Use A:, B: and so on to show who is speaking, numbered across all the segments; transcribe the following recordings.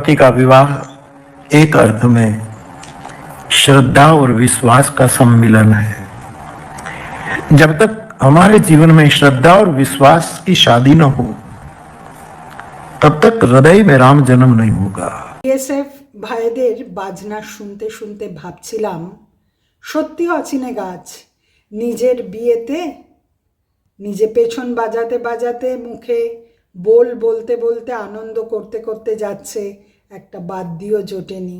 A: दंपति का विवाह एक अर्थ में श्रद्धा और विश्वास का सम्मिलन है। जब तक हमारे जीवन में श्रद्धा और विश्वास की शादी न हो तब तक हृदय में राम जन्म नहीं होगा।
B: বিএসএফ ভাইদের বাজনা শুনতে শুনতে ভাবছিলাম, সত্যি অচিনে গাছ নিজের বিয়েতে নিজে পেছন বাজাতে বাজাতে মুখে বলতে বলতে আনন্দ করতে করতে যাচ্ছে, একটা বাদ্যিও জোটেনি,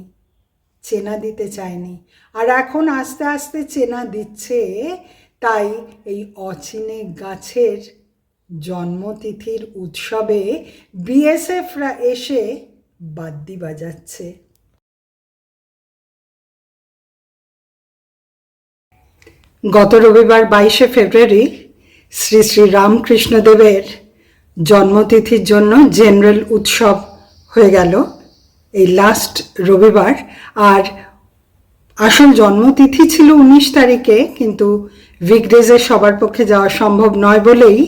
B: চেনা দিতে চায়নি, আর এখন আস্তে আস্তে চেনা দিচ্ছে। তাই এই অচিনে গাছের জন্মতিথির উৎসবে বিএসএফরা এসে বাদ্যি বাজাচ্ছে। গত রবিবার 22শে ফেব্রুয়ারি শ্রী শ্রী রামকৃষ্ণদেবের জন্মতিথির জন্য জেনারেল উৎসব হয়ে গেল এই লাস্ট রবিবার। আর আসল জন্মতিথি ছিল 19 তারিখে, কিন্তু উইকডেজে সবার পক্ষে যাওয়া সম্ভব নয় বলেই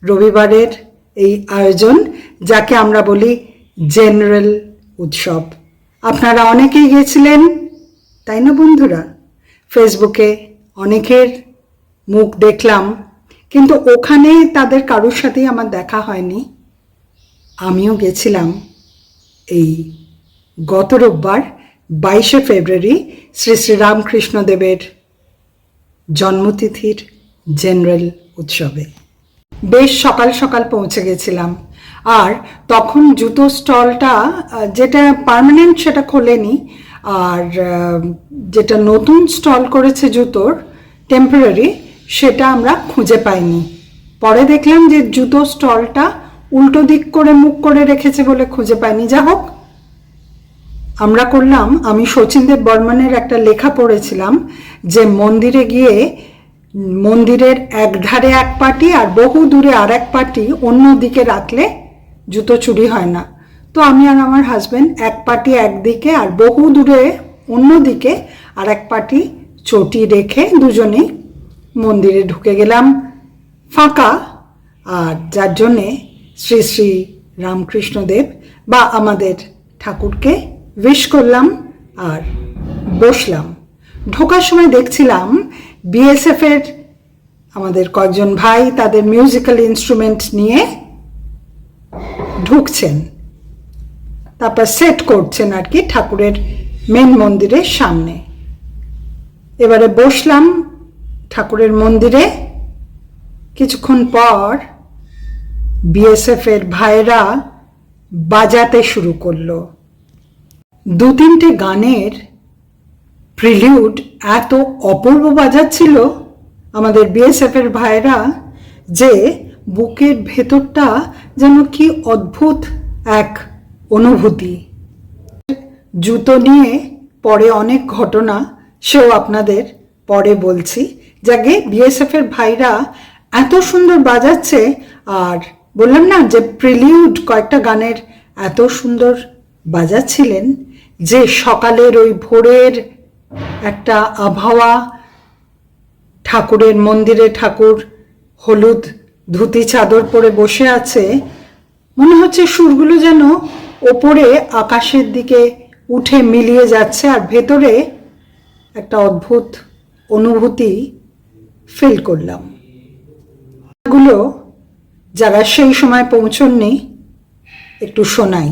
B: রবিবারের এই আয়োজন, যাকে আমরা বলি জেনারেল উৎসব। আপনারা অনেকেই গেছিলেন, তাই না বন্ধুরা? ফেসবুকে অনেকের মুখ দেখলাম, কিন্তু ওখানে তাদের কারোর সাথেই আমার দেখা হয়নি। আমিও গেছিলাম এই গত রোববার 22শে ফেব্রুয়ারি শ্রী শ্রী রামকৃষ্ণদেবের জন্মতিথির জেনারেল উৎসবে। বেশ সকাল সকাল পৌঁছে গেছিলাম, আর তখন জুতো স্টলটা যেটা পার্মানেন্ট সেটা খোলেনি, আর যেটা নতুন স্টল করেছে জুতোর টেম্পোরারি সেটা আমরা খুঁজে পাইনি। পরে দেখলাম যে জুতো স্টলটা উল্টো দিক করে মুখ করে রেখেছে বলে খুঁজে পাইনি। যা হোক, আমরা করলাম, আমি শচীনদেব বর্মনের একটা লেখা পড়েছিলাম যে মন্দিরে গিয়ে মন্দিরের এক ধারে এক পাটি আর বহু দূরে আর এক পাটি অন্য দিকে রাখলে জুতো চুরি হয় না। তো আমি আর আমার হাজব্যান্ড এক পাটি একদিকে আর বহু দূরে অন্য দিকে আর এক পাটি চটি রেখে দুজনেই মন্দিরে ঢুকে গেলাম, ফাঁকা। আর যার জন্যে শ্রী শ্রী রামকৃষ্ণদেব বা আমাদের ঠাকুরকে উইশ করলাম আর বসলাম। ঢোকার সময় দেখছিলাম বিএসএফের আমাদের কয়েকজন ভাই তাদের মিউজিক্যাল ইনস্ট্রুমেন্ট নিয়ে ঢুকছেন, তারপর সেট করছেন আর কি ঠাকুরের মেন মন্দিরের সামনে। এবারে বসলাম ঠাকুরের মন্দিরে। কিছুক্ষণ পর বিএসএফের ভাইরা বাজাতে শুরু করলো। 2-3টে গানের প্রিলিউড এত অপূর্ব বাজাচ্ছিল আমাদের বিএসএফের ভাইরা যে বুকের ভেতরটা যেন কি অদ্ভুত এক অনুভূতি। জুতো নিয়ে পরে অনেক ঘটনা, সেও আপনাদের পরে বলছি। যাকে বিএসএফের ভাইরা এত সুন্দর বাজাচ্ছে, আর বললাম না যে প্রিলিউড কয়েকটা গানের এত সুন্দর বাজাচ্ছিলেন যে সকালের ওই ভোরের একটা আবহাওয়া, ঠাকুরের মন্দিরে ঠাকুর হলুদ ধুতি চাদর পরে বসে আছে, মনে হচ্ছে সুরগুলো যেন ওপরে আকাশের দিকে উঠে মিলিয়ে যাচ্ছে, আর ভেতরে একটা অদ্ভুত অনুভূতি ফিল করলাম। এগুলো যারা সেই সময় পৌঁছননি একটু শোনাই।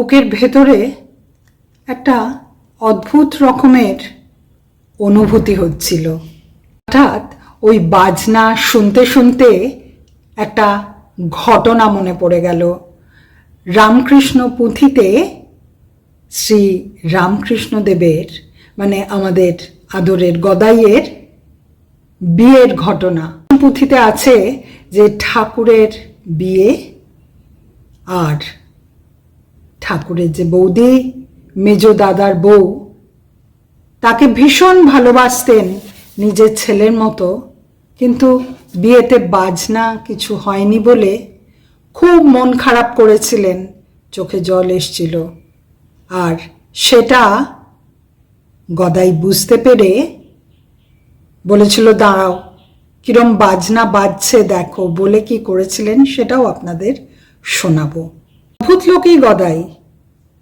B: বুকের ভেতরে একটা অদ্ভুত রকমের অনুভূতি হচ্ছিল। হঠাৎ ওই বাজনা শুনতে শুনতে একটা ঘটনা মনে পড়ে গেল। রামকৃষ্ণ পুঁথিতে শ্রী রামকৃষ্ণদেবের মানে আমাদের আদরের গদাইয়ের বিয়ের ঘটনা পুঁথিতে আছে যে ঠাকুরের বিয়ে, আর ঠাকুরের যে বৌদি মেজ দাদার বউ তাকে ভীষণ ভালোবাসতেন নিজের ছেলের মতো, কিন্তু বিয়েতে বাজনা কিছু হয়নি বলে খুব মন খারাপ করেছিলেন, চোখে জল এসছিল। আর সেটা গদাই বুঝতে পেরে বলেছিল দাঁড়াও কিরম বাজনা বাজছে দেখো, বলে কি করেছিলেন সেটাও আপনাদের শোনাবো। অদ্ভুত লোকই গদাই,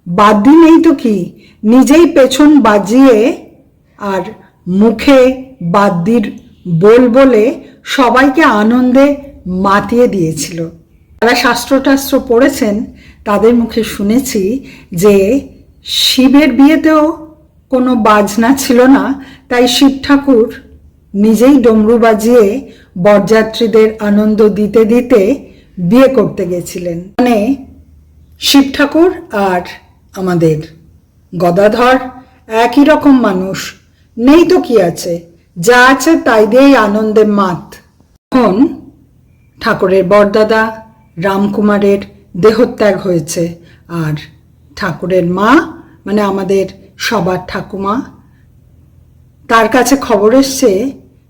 B: বাদ্যি নেই তো কি, নিজেই পেছন বাজিয়ে আর মুখে বাদ্যির বল বলে সবাইকে আনন্দে মাতিয়ে দিয়েছিল। যারা শাস্ত্র পড়েছেন তাদের মুখে শুনেছি যে শিবের বিয়েতেও কোনো বাজনা ছিল না, তাই শিব ঠাকুর নিজেই ডমরু বাজিয়ে বরযাত্রীদের আনন্দ দিতে দিতে বিয়ে করতে গেছিলেন। মানে শিব ঠাকুর আর আমাদের গদাধর একই রকম মানুষ, নেই তো কি আছে, যা আছে তাই দিয়েই আনন্দে মাত। এখন ঠাকুরের বরদাদা রামকুমারের দেহত্যাগ হয়েছে, আর ঠাকুরের মা মানে আমাদের সবার ঠাকুমা, তার কাছে খবর এসছে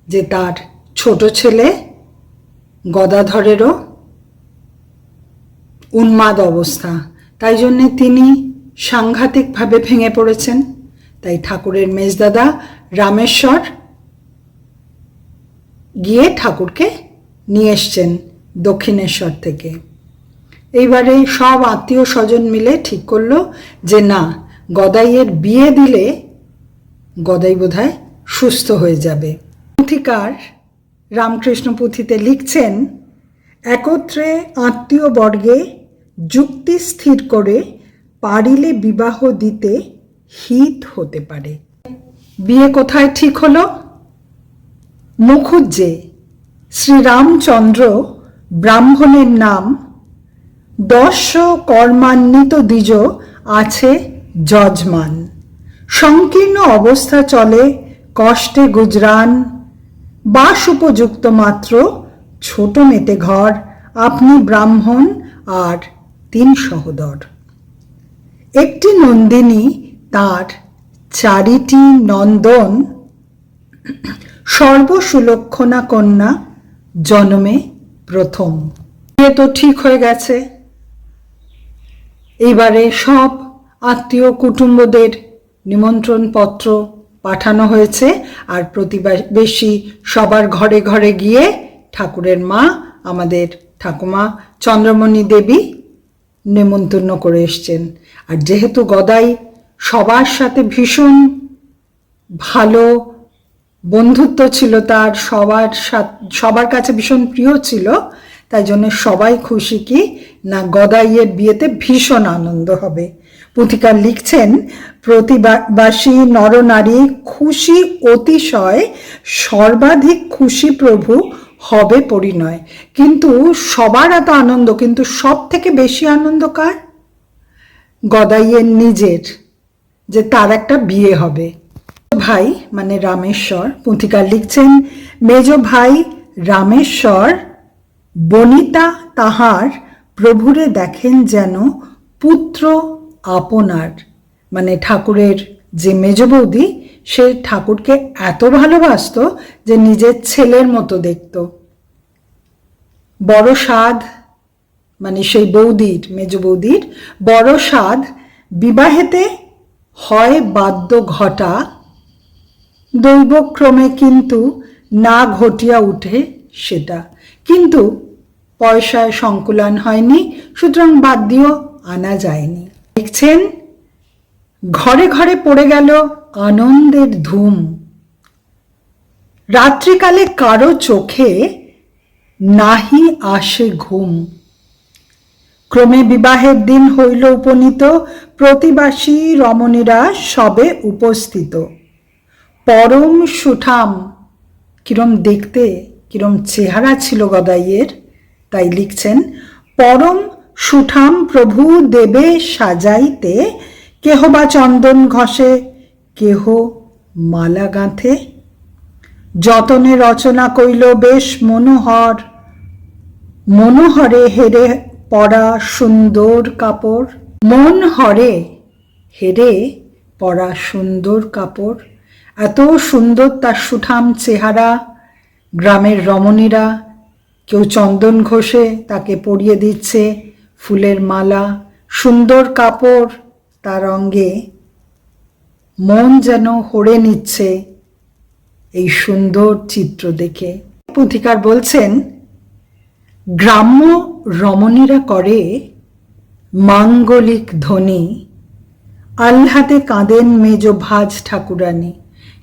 B: যে তার ছোট ছেলে গদাধরেরও উন্মাদ অবস্থা, তাই জন্যে তিনি সাংঘাতিকভাবে ভেঙে পড়েছেন। তাই ঠাকুরের মেজদাদা রামেশ্বর গিয়ে ঠাকুরকে নিয়ে এসছেন দক্ষিণেশ্বর থেকে। এইবারে সব আত্মীয় স্বজন মিলে ঠিক করলো যে না, গদাইয়ের বিয়ে দিলে গদাই বোধহয় সুস্থ হয়ে যাবে। পুঁথিকার রামকৃষ্ণ পুঁথিতে লিখছেন, একত্রে আত্মীয় বর্গে যুক্তি স্থির করে পারিলে বিবাহ দিতে হিত হতে পারে। বিয়ে কোথায় ঠিক হলো? মুখুজ্জে। শ্রীরামচন্দ্র ব্রাহ্মণের নাম, 10 কর্মান্বিত দ্বিজ আছে যজমান। সংকীর্ণ অবস্থা চলে কষ্টে গুজরান, বাস উপযুক্ত মাত্র ছোট মেটে ঘর, আপনি ব্রাহ্মণ আর 3 সহোদর। একটি নন্দিনী তার 4টি নন্দন, সর্বসুলক্ষণা কন্যা জন্মে প্রথম। বিয়ে তো ঠিক হয়ে গেছে। এইবারে সব আত্মীয় কুটুম্বদের নিমন্ত্রণ পত্র পাঠানো হয়েছে, আর প্রতিবেশী সবার ঘরে ঘরে গিয়ে ঠাকুরের মা আমাদের ঠাকুমা চন্দ্রমণি দেবী নেমন্তন্ন করে এসছেন। আর যেহেতু গদাই সবার সাথে ভীষণ ভালো বন্ধুত্ব ছিল, তার সবার কাছে ভীষণ প্রিয় ছিল, তাই জন্য সবাই খুশি কি না গদাইয়ের বিয়েতে ভীষণ আনন্দ হবে। পুথিকার লিখছেন, প্রতিবাসী নরনারী খুশি অতিশয়, সর্বাধিক খুশি প্রভু হবে পরিণয়। কিন্তু সবার এত আনন্দ, কিন্তু সব থেকে বেশি আনন্দ কার? গদাইয়ের নিজের, যে তার একটা বিয়ে হবে। ভাই মানে রামেশ্বর, পুঁথিকার লিখছেন, মেজ ভাই রামেশ্বর বনিতা তাহার প্রভুরে দেখেন যেন পুত্র আপনার। মানে ঠাকুরের যে মেজ বৌদি, সে ঠাকুরকে এত ভালোবাসত যে নিজের ছেলের মতো দেখত। বড় সাধ মানে সেই বৌদির, মেজ বৌদির বড় সাধ, বিবাহেতে হয় বাদ্য ঘটা, দৈবক্রমে কিন্তু না ঘটিয়া উঠে সেটা। কিন্তু পয়সায় সংকুলান হয়নি, সুতরাং বাদ্যও আনা যায়নি। লিখছেন, ঘরে ঘরে পড়ে গেল আনন্দের ধুম, রাত্রিকালে কারো চোখে নাহি আসে ঘুম। ক্রমে বিবাহের দিন হইল উপনীত, প্রতিবাসী রমণীরা সবে উপস্থিত। পরম সুঠাম, কিরম দেখতে, কিরম চেহারা ছিল গদাইয়ের, তাই লিখছেন পরম সুঠাম প্রভু দেবে সাজাইতে, কেহ বা চন্দন ঘষে, কেহ মালা গাঁথে। যতনে রচনা কইল বেশ মনোহর, মনোহরে হেরে পরা সুন্দর কাপড়। মন হরে হেরে পরা সুন্দর কাপড়। এত সুন্দর তার সুঠাম চেহারা। গ্রামের রমণীরা কেউ চন্দন ঘষে তাকে পরিয়ে দিচ্ছে ফুলের মালা, সুন্দর কাপড় তার অঙ্গে। মন যেন হরে নিচ্ছে এই সুন্দর চিত্র দেখে। পুথিকার বলছেন গ্রাম্য রমণীরা করে মাঙ্গলিক ধ্বনি, আহ্লাদে কাঁদেন মেজ ভাজ ঠাকুরানী।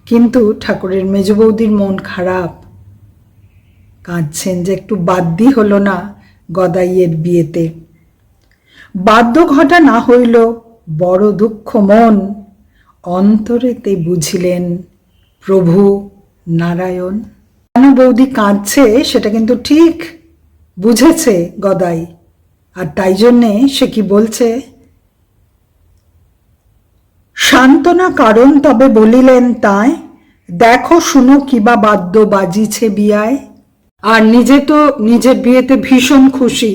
B: কিন্তু ঠাকুরের মেজ বৌদির মন খারাপ, কাঁদছেন যে একটু বাদ্যি হলো না গদাইয়ের বিয়েতে। বাদ্য ঘটা না হইল বড় দুঃখ মন, অন্তরেতে বুঝিলেন প্রভু নারায়ণ। কেন বৌদি কাঁদছে সেটা কিন্তু ঠিক বুঝেছে গদাই, আর তাই জন্যে সে কি বলছে, সান্ত্বনা কারণ তবে বলিলেন তাই, দেখো শুনো কিবা বাদ্য বাজিছে বিয়ায়। আর নিজে তো নিজের বিয়েতে ভীষণ খুশি,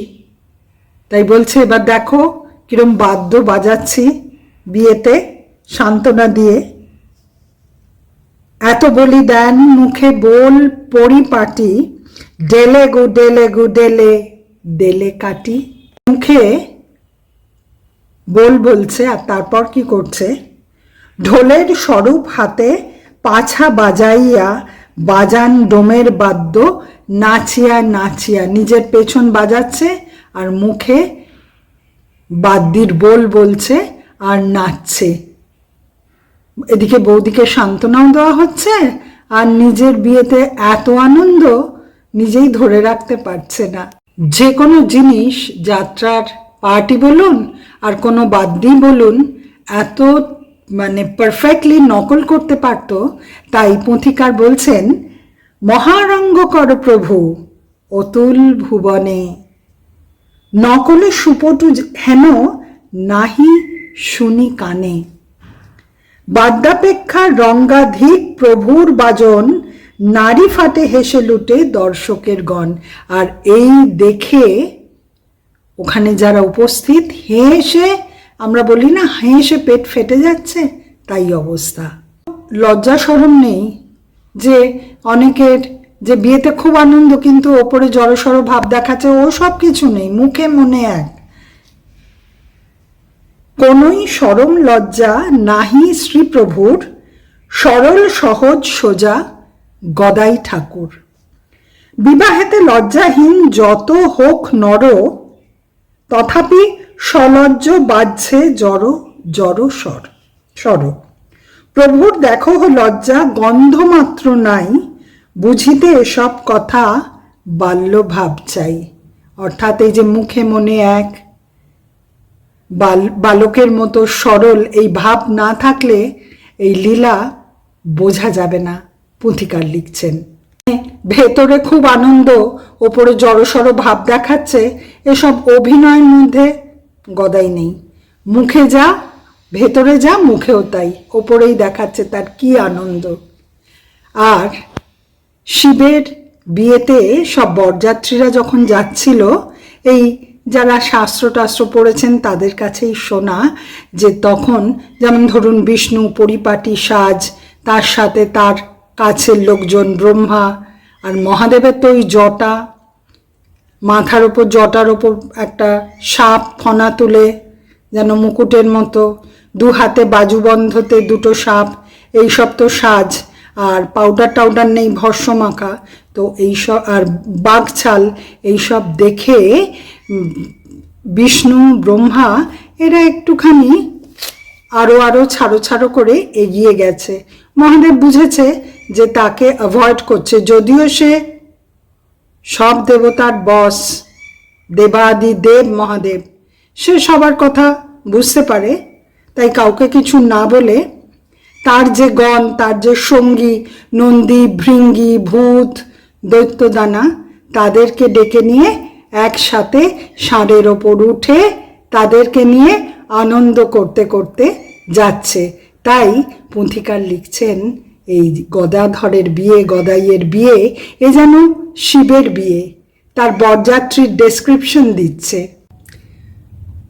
B: তাই বলছে এবার দেখো কিরম বাদ্য বাজাচ্ছি বিয়েতে, সান্ত্বনা দিয়ে। এত বলি দেন মুখে বল পরিপাটি, ডেলে গো ডেলে গো ডেলে ডেলে কাটি। মুখে বল বলছে আর তারপর কি করছে, ঢোলের স্বরূপ হাতে পাছা বাজাইয়া বাজান ডোমের বাদ্য, নাচিয়া নাচিয়া নিজের পেছন বাজাচ্ছে আর মুখে বাদ্যির বল বলছে আর নাচছে। এদিকে বৌদিকে সান্ত্বনাও দেওয়া হচ্ছে আর নিজের বিয়েতে এত আনন্দ নিজেই ধরে রাখতে পারছে না। যে কোনো জিনিস, যাত্রার পার্টি বলুন আর কোনো বাদ্যি বলুন, এত মানে পারফেক্টলি নকল করতে পারত। তাই পুঁথিকার বলছেন মহারঙ্গ কর প্রভু অতুল ভুবনে, নকলে সুপটু হেন নাহি শুনি কানে। বাদ্যাপেক্ষা রঙ্গাধিক প্রভুর বাজন, নারী ফাটে হেসে লুটে দর্শকের গণ। আর এই দেখে ওখানে যারা উপস্থিত হেসে, আমরা বলি না হেসে পেট ফেটে যাচ্ছে, তাই অবস্থা। লজ্জা শরম নেই যে অনেকের যে বিয়েতে খুব আনন্দ কিন্তু ওপরে জড়সড় ভাব দেখাচ্ছে, ও সব কিছু নেই, মুখে মনে এক। কোনই সরম লজ্জা নাহি শ্রীপ্রভুর, সরল সহজ সোজা গদাই ঠাকুর। বিবাহেতে লজ্জাহীন যত হোক নর, তথাপি সলজ্জ বাজছে জড় জড় স্বর। প্রভুর দেখো লজ্জা গন্ধ মাত্র নাই, বুঝিতে এসব কথা বাল্য ভাব চাই। অর্থাৎ এই যে মুখে মনে এক, বালকের মতো সরল এই ভাব না থাকলে এই লীলা বোঝা যাবে না, পুঁথিকার লিখছেন। ভেতরে খুব আনন্দ, ওপরে জড়সড় ভাব দেখাচ্ছে, এসব অভিনয়ের মধ্যে গদাই নেই। মুখে যা, ভেতরে যা, মুখেও তাই, ওপরেই দেখাচ্ছে তার কি আনন্দ। আর শিবের বিয়েতে সব বরযাত্রীরা যখন যাচ্ছিল, এই যারা শাস্ত্র টাস্ত্র পড়েছেন তাদের কাছেই শোনা যে তখন যেমন ধরুন বিষ্ণু পরিপাটি সাজ, তার সাথে তার কাছের লোকজন ব্রহ্মা, আর মহাদেবের তো ওই জটা, মাথার ওপর জটার ওপর একটা সাপ ফনা তুলে যেন মুকুটের মতো, দু হাতে বাজুবন্ধতে দুটো সাপ, এইসব তো সাজ। আর পাউডার টাউডার নেই, ভস্ম মাখা, তো এইসব, আর বাঘছাল, এইসব দেখে বিষ্ণু ব্রহ্মা এরা একটুখানি আরো ছাড়ো ছাড়ো করে এগিয়ে গেছে। মহাদেব বুঝেছে যে তাকে অ্যাভয়েড করছে, যদিও সে সব দেবতার বস, দেবাদি দেব মহাদেব, সে সবার কথা বুঝতে পারে, তাই কাউকে কিছু না বলে তার যে গণ, তার যে সঙ্গী নন্দী, ভৃঙ্গি, ভূত, দৈত্যদানা, তাদেরকে ডেকে নিয়ে একসাথে ষাঁড়ের ওপর উঠে তাদেরকে নিয়ে আনন্দ করতে করতে যাচ্ছে। তাই পুঁথিকার লিখছেন এই গদাধরের বিয়ে, গদাইয়ের বিয়ে এ যেন শিবের বিয়ে। তার বরযাত্রীর ডেসক্রিপশন দিচ্ছে।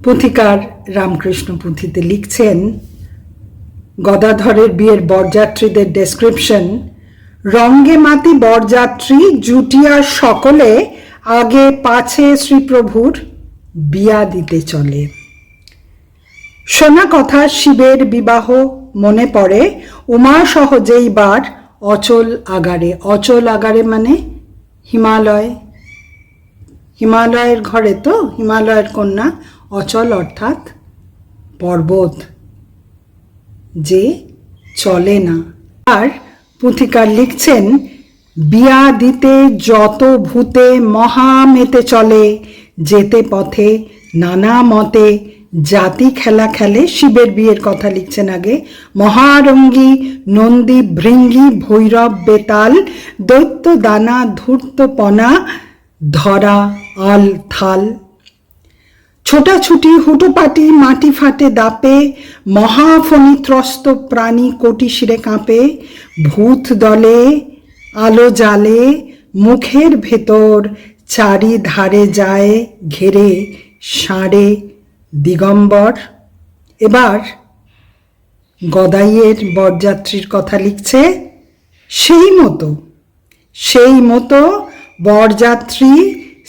B: পুঁথিকার রামকৃষ্ণ পুঁথিতে লিখছেন গদাধরের বিয়ের বরযাত্রীদের ডেসক্রিপশন: রঙ্গে মাতি বরযাত্রী জুটিয়া সকলে আগে পাছে শ্রীপ্রভুর বিয়া দিতে চলে। শোনা কথা শিবের বিবাহ মনে পড়ে উমা সহজেই বার অচল আগারে। অচল আগারে মানে হিমালয়, হিমালয়ের ঘরে তো, হিমালয়ের কন্যা। অচল অর্থাৎ পর্বত, যে চলে না। আর পুঁথিকার লিখছেন বিয়া দিতে যত ভূতে মহা মেতে চলে, যেতে পথে নানা মতে জাতি খেলা খেলে। শিবের বিয়ের কথা লিখছেন আগে। মহারঙ্গী, নন্দী, ভৃঙ্গি, ভৈরব, বেতাল, দৈত্য দানা, ধূর্তপনা, ধরা আল থাল। ছোটাছুটি, হুটোপাটি, মাটি ফাটে দাপে, মহাফণিত্রস্ত প্রাণী কোটি শিরে কাঁপে। ভূত দলে আলো জালে, মুখের ভেতর চারিধারে যায় ঘেরে ষাঁড়ে দিগম্বর। এবার গদাইয়ের বরযাত্রীর কথা লিখছে। সেই মতো বরযাত্রী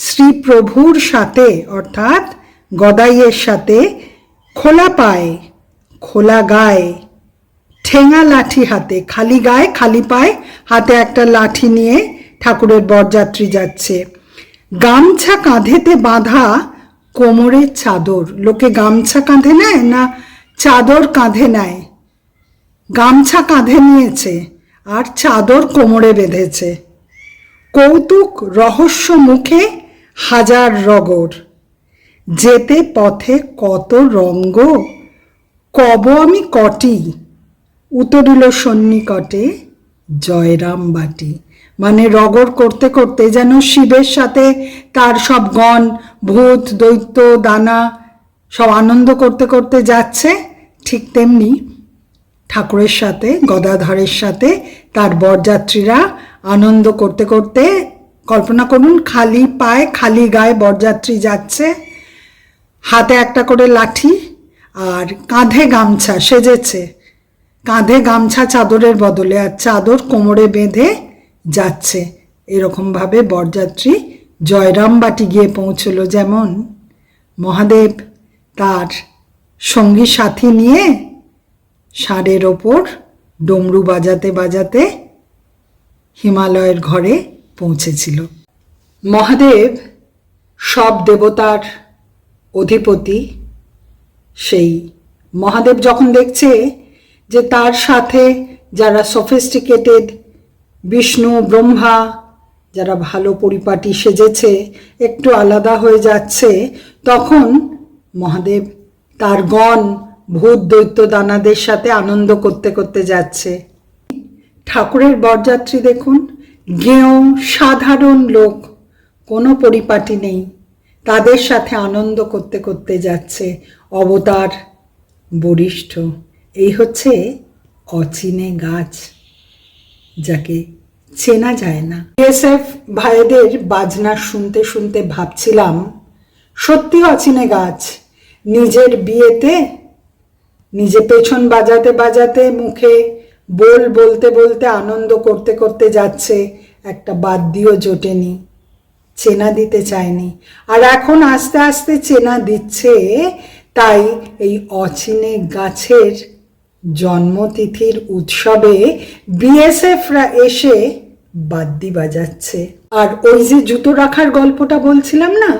B: শ্রীপ্রভুর সাথে অর্থাৎ গদাইয়ের সাথে খোলা পায়ে, খোলা গায়ে, ঠেঙা লাঠি হাতে, খালি গায়ে খালি পায়ে, হাতে একটা লাঠি নিয়ে ঠাকুরের বরযাত্রী যাচ্ছে। গামছা কাঁধেতে বাঁধা, কোমরের চাদর। লোকে গামছা কাঁধে নেয় না চাদর কাঁধে নেয়? গামছা কাঁধে নিয়েছে আর চাদর কোমরে বেঁধেছে। কৌতুক রহস্য মুখে হাজার রগর, যেতে পথে কত রঙ্গ, কব আমি কটি, উতরিল সন্নিকটে জয়রাম বাটি। মানে রগর করতে করতে যেন শিবের সাথে তার সব গণ, ভূত, দৈত্য, দানা সব আনন্দ করতে করতে যাচ্ছে, ঠিক তেমনি ঠাকুরের সাথে, গদাধরের সাথে তার বরযাত্রীরা আনন্দ করতে করতে, কল্পনা করুন খালি পায়ে খালি গায়ে বরযাত্রী যাচ্ছে, হাতে একটা করে লাঠি আর কাঁধে গামছা সেজেছে, কাঁধে গামছা চাদরের বদলে, আর চাদর কোমরে বেঁধে যাচ্ছে। এরকমভাবে বরযাত্রী জয়রামবাটি গিয়ে পৌঁছলো। যেমন মহাদেব তার সঙ্গী সাথী নিয়ে ষাঁড়ের ওপর ডমরু বাজাতে বাজাতে হিমালয়ের ঘরে পৌঁছেছিল। মহাদেব সব দেবতার অধিপতি। সেই মহাদেব যখন দেখছে যে তার সাথে যারা সফিস্টিকেটেড, বিষ্ণু, ব্রহ্মা, যারা ভালো পরিপাটি সেজেছে, একটু আলাদা হয়ে যাচ্ছে, তখন মহাদেব তার গণ, ভূত, দৈত্য দানাদের সাথে আনন্দ করতে করতে যাচ্ছে। ঠাকুরের বরযাত্রী দেখুন, গেঁয়ো সাধারণ লোক, কোনো পরিপাটি নেই, তাদের সাথে আনন্দ করতে করতে যাচ্ছে। অবতার বরিষ্ঠ। এই হচ্ছে অচিনে গাছ, যাকে চেনা যায় না। বিএসএফ ভাইদের বাজনা শুনতে শুনতে ভাবছিলাম, সত্যি অচিনে গাছ। নিজের বিয়েতে নিজে পেছন বাজাতে বাজাতে, মুখে বলতে বলতে আনন্দ করতে করতে যাচ্ছে, একটা বাদ্যিও জোটেনি, চেনা দিতে চায়নি। আর এখন আস্তে আস্তে চেনা দিচ্ছে। তাই এই অচিনে গাছের জন্মতিথির উৎসবে বিএসএফরা এসে বাদ্যি বাজাচ্ছে। আর ওই যে জুতো রাখার গল্পটা বলছিলাম না,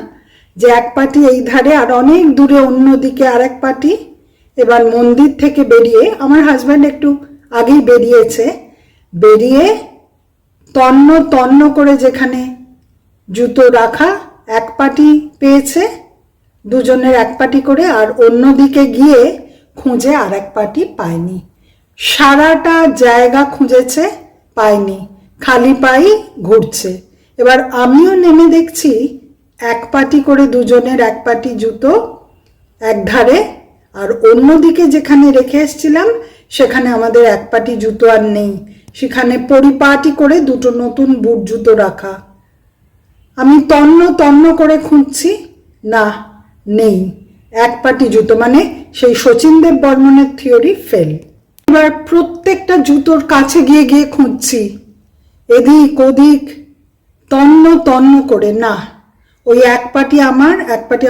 B: যে এক পাটি এই ধারে আর অনেক দূরে অন্যদিকে আর এক পাটি। এবার মন্দির থেকে বেরিয়ে, আমার হাজব্যান্ড একটু আগেই বেরিয়েছে, বেরিয়ে তন্ন তন্ন করে যেখানে জুতো রাখা এক পাটি পেয়েছে, দুজনের এক পাটি করে, আর অন্যদিকে গিয়ে খুঁজে আর এক পাটি পায়নি। সারাটা জায়গা খুঁজেছে, পায়নি, খালি পাই ঘুরছে। এবার আমিও নেমে দেখছি এক পাটি করে দুজনের এক পাটি জুতো এক ধারে, আর অন্যদিকে যেখানে রেখে এসেছিলাম সেখানে আমাদের এক পাটি জুতো আর নেই, সেখানে পরিপাটি করে দুটো নতুন বুট জুতো রাখা। আমি তন্ন তন্ন করে খুঁজছি, না, নেই এক পাটি জুতো, মানে সেই শচীন দেব বর্মনের থিওরি ফেল। এবার প্রত্যেকটা জুতোর কাছে গিয়ে গিয়ে খুঁজছি, এদিক ওদিক তন্ন তন্ন করে, না, ওই এক পাটি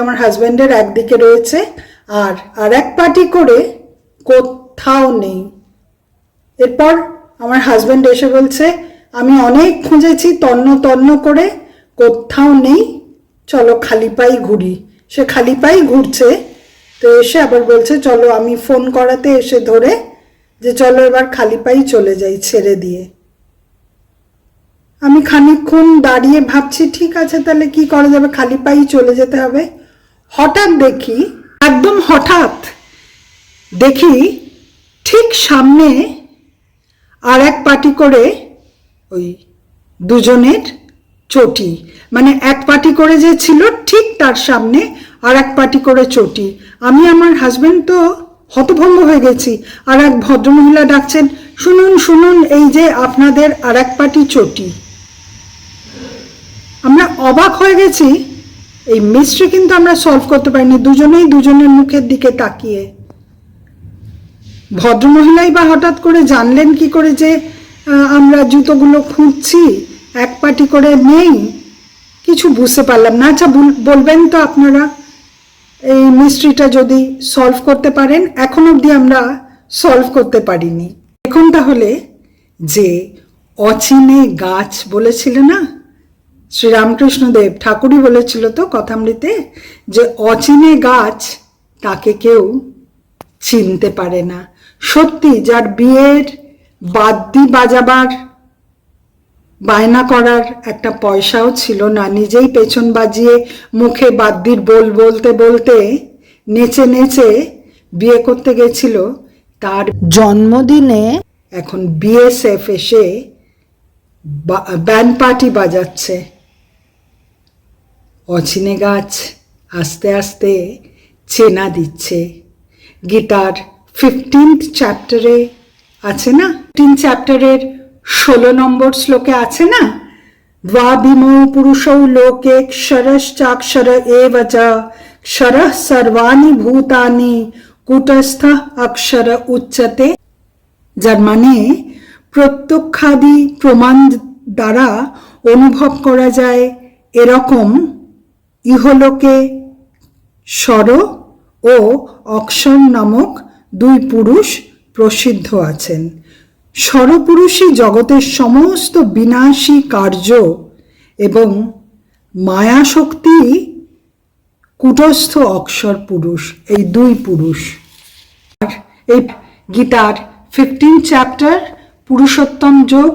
B: আমার হাজব্যান্ডের একদিকে রয়েছে, আর এক পাটি করে কোথাও নেই। এরপর আমার হাজব্যান্ড এসে বলছে, আমি অনেক খুঁজেছি তন্ন তন্ন করে, কোথাও নেই, চলো খালি পাই ঘুরি। সে খালি পাই ঘুরছে, তো এসে আবার বলছে চলো, আমি ফোন করাতে এসে ধরে যে চলো এবার খালি পাই চলে যাই ছেড়ে দিয়ে। আমি খানিকক্ষণ দাঁড়িয়ে ভাবছি ঠিক আছে তাহলে কি করা যাবে, খালি পাই চলে যেতে হবে। হঠাৎ দেখি, একদম হঠাৎ দেখি ঠিক সামনে আর এক পাটি করে ওই দুজনের চটি, মানে এক পাটি করে যে ছিল ঠিক তার সামনে আর এক পাটি করে চটি। আমি আমার হাজবেন্ড তো হতভম্ব হয়ে গেছি, আর এক ভদ্রমহিলা ডাকছেন, শুনুন শুনুন, এই যে আপনাদের আর এক পাটি চটি। আমরা অবাক হয়ে গেছি, এই মিস্ট্রি কিন্তু আমরা সলভ করতে পারিনি, দুজনেই দুজনের মুখের দিকে তাকিয়ে। ভদ্রমহিলাই বা হঠাৎ করে জানলেন কি করে যে আমরা জুতোগুলো খুঁজছি, এক পাটি করে নেই, কিছু বুঝতে পারলাম না। আচ্ছা বলবেন তো আপনারা এই মিস্ট্রিটা যদি সলভ করতে পারেন, এখন অবধি আমরা সলভ করতে পারিনি। এখন তাহলে যে অচিনে গাছ বলেছিল না শ্রীরামকৃষ্ণদেব ঠাকুরই বলেছিল তো কথামৃতে, যে অচিনে গাছ তাকে কেউ চিনতে পারে না। সত্যি, যার বিয়ের বাদ্যি বাজাবার বায়না করার একটা পয়সাও ছিল না, নিজেই পেছন বাজিয়ে মুখে বাদ্যির বোল বলতে বলতে নেচে নেচে বিয়ে করতে গেছিল, তার জন্মদিনে এখন বিএসএফ এসে ব্যান্ড পার্টি বাজাচ্ছে। অচিনে গাছ আস্তে আস্তে চেনা দিচ্ছে। গীতার 15th চ্যাপ্টারে আছে না, 15 চ্যাপ্টারের 16 নম্বর শ্লোকে আছে না, দ্বাবিমৌ পুরুষৌ লোকে ক্ষরশ্চাক্ষর এব চ ক্ষরঃ সর্বাণি ভূতানি কূটস্থ অক্ষর উচ্যতে, যার মানে প্রত্যক্ষাদি প্রমাণ দ্বারা অনুভব করা যায় এরকম ইহলোকে স্বর ও অক্ষর নামক দুই পুরুষ প্রসিদ্ধ আছেন। স্বরপুরুষই জগতের সমস্ত বিনাশী কার্য এবং মায়াশক্তি কূটস্থ অক্ষর পুরুষ, এই দুই পুরুষ। আর এই গীতার 15 চ্যাপ্টার পুরুষোত্তম যোগ,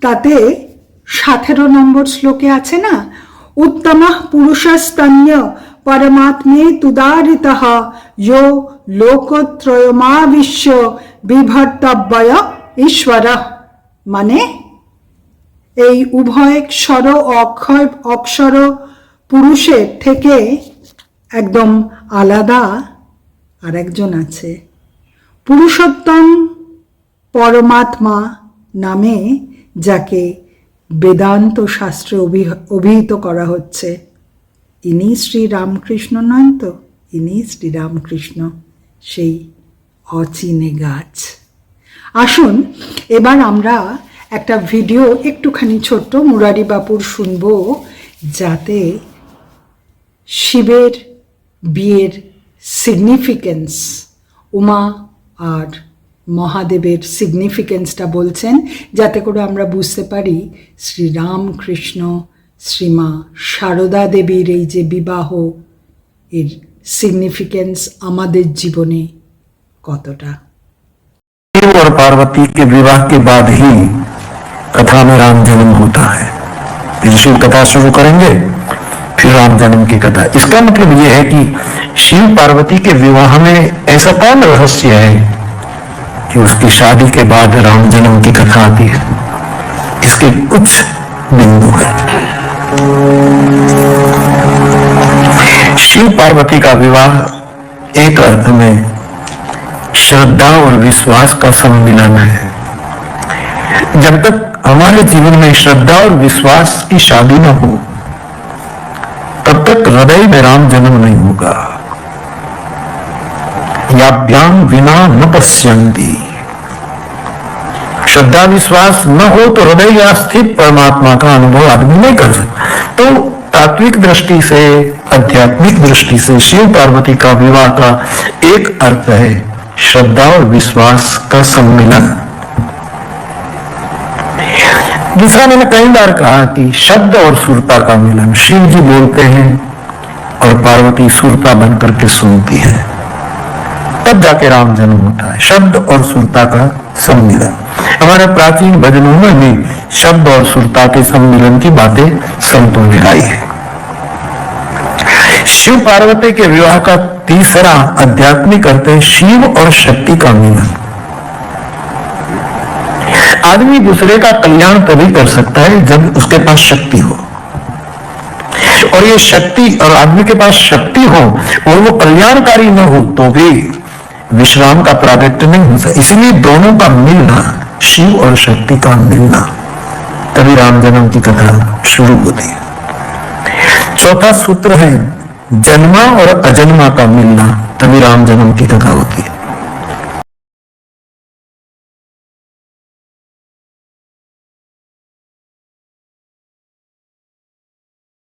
B: তাতে 17 নম্বর শ্লোকে আছে না, উত্তমঃ পুরুষস্তন্য পরমাত্মে তুদারিতঃ यो লোকত্রয়মাবিশ্য বিভর্তব্যয় ঈশ্বর, মানে এই উভয় স্বর অক্ষর পুরুষের থেকে একদম আলাদা আর একজন আছে, পুরুষোত্তম পরমাত্মা নামে, যাকে বেদান্ত শাস্ত্রে অভিহিত করা হচ্ছে। ইনি শ্রীরামকৃষ্ণ নন তো, ইনি শ্রীরামকৃষ্ণ, সেই অচিনে গাছ। আসুন এবার আমরা একটা ভিডিও একটুখানি ছোট্ট মুরারি বাপুর শুনবো, যাতে শিবের বিয়ের সিগনিফিকেন্স, উমা আর মহাদেবের সিগনিফিকেন্সটা বলছেন, যাতে করে আমরা বুঝতে পারি শ্রীরামকৃষ্ণ শ্রীমা সারদা দেবীর এই যে বিবাহ, এর सिग्निफिकेंस আমাদের জীবনে কতটা।
A: शिव और पार्वती के विवाह के बाद ही कथा में राम जन्म होता है। फिर शिव कथा शुरू करेंगे फिर राम जन्म की कथा। इसका मतलब यह है कि शिव पार्वती के विवाह में ऐसा कौन रहस्य है कि उसकी शादी के बाद राम जन्म की कथा आती है? इसके कुछ बिंदु है। शिव पार्वती का विवाह एक अर्थ में श्रद्धा और विश्वास का सम्मिलन है। जब तक हमारे जीवन में श्रद्धा और विश्वास की शादी न हो, तब तक हृदय में राम जन्म नहीं होगा। याभ्याम विना न पश्यन्ति। श्रद्धा विश्वास न हो तो हृदय में स्थित परमात्मा का अनुभव आदमी नहीं कर सकता। तो तात्विक दृष्टि से, आध्यात्मिक दृष्टि से शिव पार्वती का विवाह का एक अर्थ है श्रद्धा और विश्वास का सम्मिलन। दूसरा, मैंने कई बार कहा कि शब्द और सुरता का मिलन। शिव जी बोलते हैं और पार्वती सुरता बनकर के सुनती है, तब जाके राम जन्म होता है। शब्द और सुरता का सम्मिलन। हमारे प्राचीन भजनों में भी शब्द और सुरता के सम्मिलन की बातें संतों ने आई है। शिव पार्वती के विवाह का तीसरा आध्यात्मिक अर्थ है शिव और शक्ति का मिलन। आदमी दूसरे का कल्याण तभी कर सकता है जब उसके पास शक्ति हो, और ये शक्ति और आदमी के पास शक्ति हो और वो कल्याणकारी न हो तो भी विश्राम का प्रागट्य नहीं हो सकता। इसलिए दोनों का मिलना, शिव और शक्ति का मिलना, तभी राम जन्म की कथा शुरू होती है। चौथा सूत्र है जन्मा और अजन्मा का मिलना, तभी राम जन्म की कथा होती है।